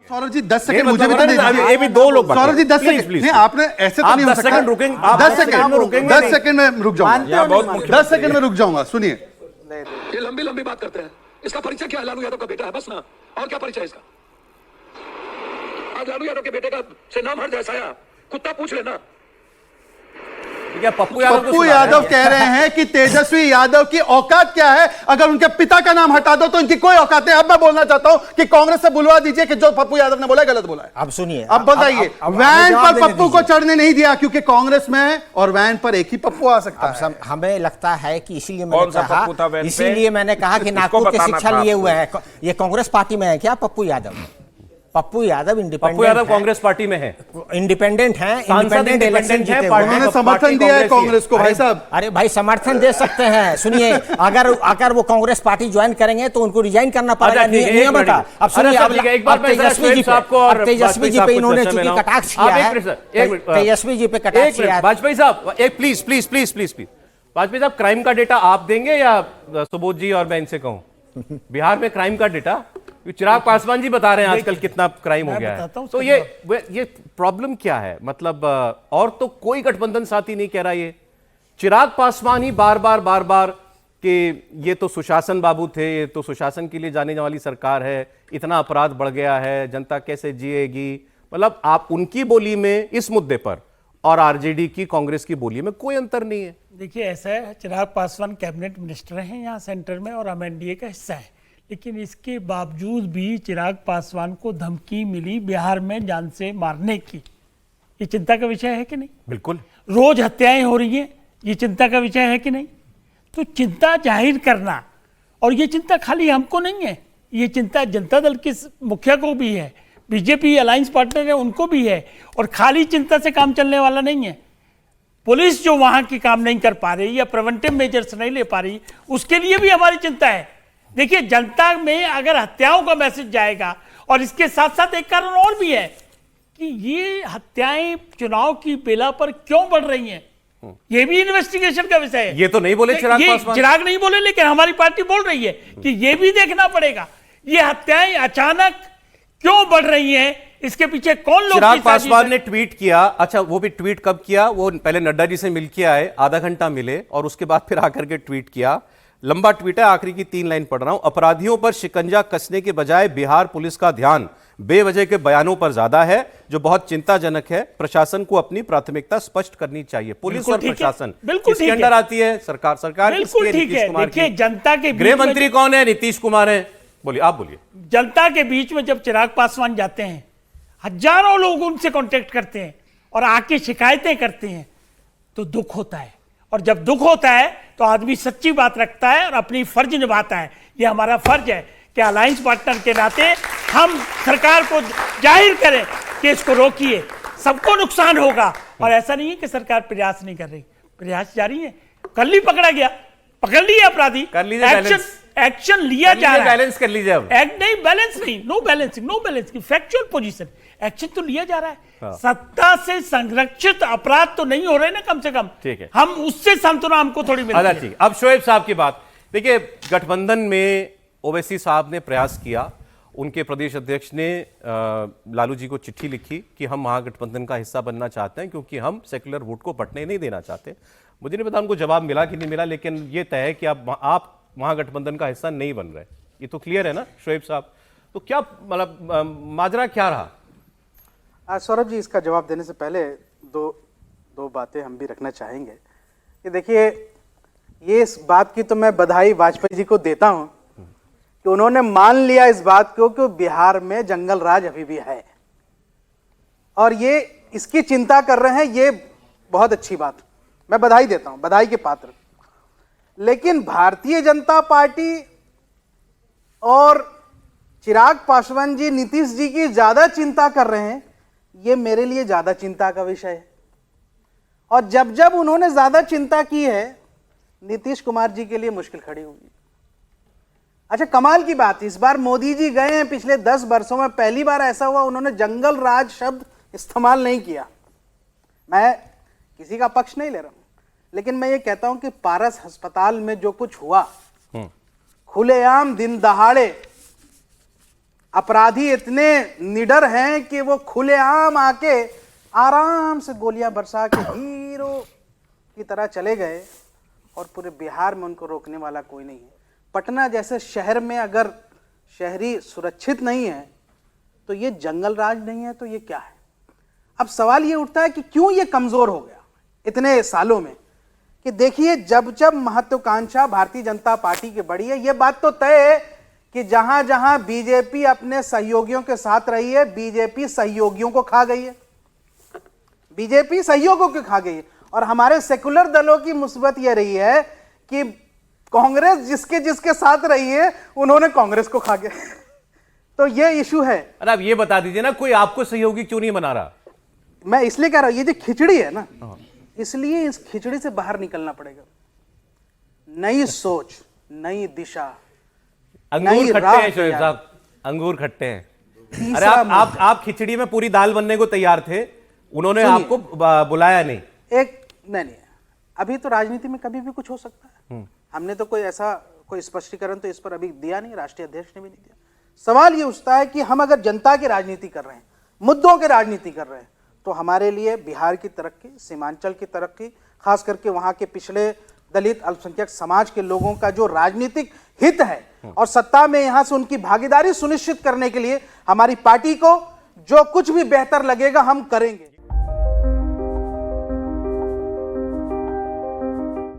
Saurabh ji 10 second मुझे भी तो दीजिए। ये भी दो लोग सौरभ जी 10 सेकंड नहीं, आपने ऐसे तो नहीं हो सकता। 10 सेकंड में रुक जाऊंगा, 10 सेकंड में रुक जाऊंगा। सुनिए, ये लंबी लंबी बात करते हैं। इसका परिचय क्या है? लालू यादव का बेटा है, बस ना। और क्या परिचय इसका? आज लालू यादव के बेटे का से नाम हट जाए साया, कुत्ता पूछ लेना। पप्पू यादव कह रहे हैं कि तेजस्वी यादव की औकात क्या है, अगर उनके पिता का नाम हटा दो तो इनकी कोई औकात नहीं। अब मैं बोलना चाहता हूं कि कांग्रेस से बुलवा दीजिए कि जो पप्पू यादव ने बोला गलत बोला है। अब सुनिए, अब बताइए, वैन पर पप्पू को चढ़ने नहीं दिया क्योंकि कांग्रेस में और वैन पर एक ही पप्पू आ सकता है। हमें लगता है कि इसीलिए मैंने कहा कि नागपुर की शिक्षा लिए हुए हैं। ये कांग्रेस पार्टी में है क्या पप्पू यादव? पप्पू यादव इंडिपेंडेंट कांग्रेस पार्टी में है, इंडिपेंडेंट हैं, इंडिपेंडेंट इलेक्शन जीते हुए। उन्होंने समर्थन दिया है कांग्रेस को भाई साहब। अरे भाई समर्थन दे सकते हैं। सुनिए, अगर वो कांग्रेस पार्टी ज्वाइन करेंगे तो उनको रिजाइन करना पड़ेगा, नियम का। अब सुनिए, एक बार तेजस्वी जी पे इन्होंने चूंकि कटाक्ष किया है, तेजस्वी जी पे कटाक्ष किया है। वाजपेयी साहब एक please please please please please Vajpayee साहब, क्राइम का डेटा आप देंगे या सुबोध जी और मैं इनसे कहूं? बिहार में क्राइम का डेटा चिराग पासवान जी बता रहे हैं आजकल कितना क्राइम हो गया है। तो ये प्रॉब्लम क्या है? मतलब और तो कोई गठबंधन साथी नहीं कह रहा। ये चिराग पासवान ही बार बार कि ये तो सुशासन बाबू थे, ये तो सुशासन के लिए जाने वाली सरकार है, इतना अपराध बढ़ गया है, जनता कैसे जिएगी। मतलब आप उनकी बोली में इस मुद्दे पर और आरजेडी की, कांग्रेस की बोली में कोई अंतर नहीं है। देखिए ऐसा है, चिराग पासवान कैबिनेट मिनिस्टर हैं यहाँ सेंटर में और हम एनडीए का हिस्सा है, लेकिन इसके बावजूद भी चिराग पासवान को धमकी मिली बिहार में जान से मारने की। ये चिंता का विषय है कि नहीं? बिल्कुल। रोज हत्याएं हो रही हैं, ये चिंता का विषय है कि नहीं? तो चिंता जाहिर करना, और ये चिंता खाली हमको नहीं है, ये चिंता जनता दल के मुखिया को भी है, बीजेपी अलायंस पार्टनर है उनको भी है। और खाली चिंता से काम चलने वाला नहीं है। पुलिस जो वहां की काम नहीं कर पा रही या प्रिवेंटिव मेजर्स नहीं ले पा रही, उसके लिए भी हमारी चिंता है। देखिए, जनता में अगर हत्याओं का मैसेज जाएगा, और इसके साथ साथ एक कारण और भी है कि ये हत्याएं चुनाव की बेला पर क्यों बढ़ रही हैं, ये भी इन्वेस्टिगेशन का विषय है। ये तो नहीं बोले चिराग पासवान, चिराग नहीं बोले, लेकिन हमारी पार्टी बोल रही है कि ये भी देखना पड़ेगा ये हत्याएं अचानक क्यों बढ़ रही हैं, इसके पीछे कौन लोग। चिराग पासवान ने ट्वीट किया, अच्छा वो भी ट्वीट कब किया? वो पहले नड्डा जी से मिल के आए, आधा घंटा मिले और उसके बाद फिर आकर के ट्वीट किया। लंबा ट्वीट है, आखिरी की 3 लाइन पढ़ रहा हूं। अपराधियों पर शिकंजा कसने के बजाय बिहार पुलिस का ध्यान बेवजह के बयानों पर ज्यादा है, जो बहुत चिंताजनक है। प्रशासन को अपनी प्राथमिकता स्पष्ट करनी चाहिए। पुलिस और प्रशासन इसके अंदर आती है सरकार। बिल्कुल ठीक है। देखिए, जनता के गृह मंत्री कौन है? नीतीश कुमार है। बोलिए, आप बोलिए। जनता के बीच में जब चिराग पासवान जाते हैं, हजारों लोग उनसे कांटेक्ट करते हैं और आके शिकायतें करते हैं, तो दुख होता है। और जब दुख होता है तो आदमी सच्ची बात रखता है और अपनी फर्ज निभाता है। ये हमारा फर्ज है कि अलायंस पार्टनर के नाते हम सरकार को जाहिर करें कि इसको रोकिए, सबको नुकसान होगा। और ऐसा नहीं है कि सरकार प्रयास नहीं कर रही, प्रयास जारी है। कल ही पकड़ा गया, पकड़ लिया अपराधी, कर लीजिए, एक्शन लिया जा रहा है। बैलेंस कर लीजिए अब। नहीं, बैलेंस नहीं, नो बैलेंस की फैक्चुअल पोजीशन, एक्शन तो लिया जा रहा है। सत्ता से संरक्षित अपराध तो नहीं हो रहे ना, कम से कम। ठीक है, हम उससे सांत्वना हमको थोड़ी मिलती है। ठीक। अब शोएब साहब की बात देखिए, गठबंधन में ओवैसी साहब ने प्रयास किया, उनके प्रदेश अध्यक्ष ने लालू जी को चिट्ठी लिखी कि हम महागठबंधन का हिस्सा बनना चाहते हैं क्योंकि हम सेक्युलर वोट को बंटने नहीं देना चाहते। मुझे नहीं पता उनको जवाब मिला कि नहीं मिला, लेकिन ये तय है कि आप महागठबंधन का हिस्सा नहीं बन रहे। ये तो क्लियर है ना शोएब साहब? तो क्या मतलब माजरा क्या रहा? सौरभ जी, इसका जवाब देने से पहले दो बातें हम भी रखना चाहेंगे कि देखिए, ये इस बात की तो मैं बधाई वाजपेयी जी को देता हूं कि उन्होंने मान लिया इस बात को कि बिहार में जंगल राज अभी भी है और ये इसकी चिंता कर रहे हैं। ये बहुत अच्छी बात, मैं बधाई देता हूं, बधाई के पात्र। लेकिन भारतीय जनता पार्टी और चिराग पासवान जी नीतीश जी की ज्यादा चिंता कर रहे हैं, ये मेरे लिए ज्यादा चिंता का विषय है। और जब जब उन्होंने ज्यादा चिंता की है, नीतीश कुमार जी के लिए मुश्किल खड़ी होगी। अच्छा, कमाल की बात, इस बार मोदी जी गए हैं, पिछले 10 वर्षों में पहली बार ऐसा हुआ उन्होंने जंगल राज शब्द इस्तेमाल नहीं किया। मैं किसी का पक्ष नहीं ले रहा हूं, लेकिन मैं ये कहता हूं कि पारस अस्पताल में जो कुछ हुआ, खुलेआम दिन दहाड़े अपराधी इतने निडर हैं कि वो खुलेआम आके आराम से गोलियां बरसा के हीरो की तरह चले गए और पूरे बिहार में उनको रोकने वाला कोई नहीं है। पटना जैसे शहर में अगर शहरी सुरक्षित नहीं है तो ये जंगल राज नहीं है तो ये क्या है? अब सवाल ये उठता है कि क्यों ये कमजोर हो गया इतने सालों में। कि देखिए, जब जब महत्वाकांक्षा भारतीय जनता पार्टी की बढ़ी है, ये बात तो तय है कि जहां जहां बीजेपी अपने सहयोगियों के साथ रही है, बीजेपी सहयोगियों को खा गई है, बीजेपी सहयोगियों को खा गई है। और हमारे सेकुलर दलों की मुसीबत यह रही है कि कांग्रेस जिसके जिसके साथ रही है उन्होंने कांग्रेस को खा गया। तो ये इशू है। अरे आप ये बता दीजिए ना, कोई आपको सहयोगी क्यों नहीं बना रहा? मैं इसलिए कह रहा हूं, ये जो खिचड़ी है ना, इसलिए इस खिचड़ी से बाहर निकलना पड़ेगा। नई सोच, नई दिशा, अंगूर खट्टे हैं शोएब साहब, अंगूर खट्टे हैं। अरे आप खिचड़ी में पूरी दाल बनने को तैयार थे, उन्होंने आपको बुलाया नहीं। नहीं, अभी तो राजनीति में कभी भी कुछ हो सकता है। हमने तो कोई ऐसा कोई स्पष्टीकरण तो इस पर अभी दिया नहीं, राष्ट्रीय अध्यक्ष ने भी नहीं दिया। सवाल ये उठता है कि हम अगर जनता की राजनीति कर रहे हैं, मुद्दों की राजनीति कर रहे हैं, तो हमारे लिए बिहार की तरक्की, सीमांचल की तरक्की, खास करके वहां के पिछड़े दलित अल्पसंख्यक समाज के लोगों का जो राजनीतिक हित है और सत्ता में यहां से उनकी भागीदारी सुनिश्चित करने के लिए हमारी पार्टी को जो कुछ भी बेहतर लगेगा हम करेंगे।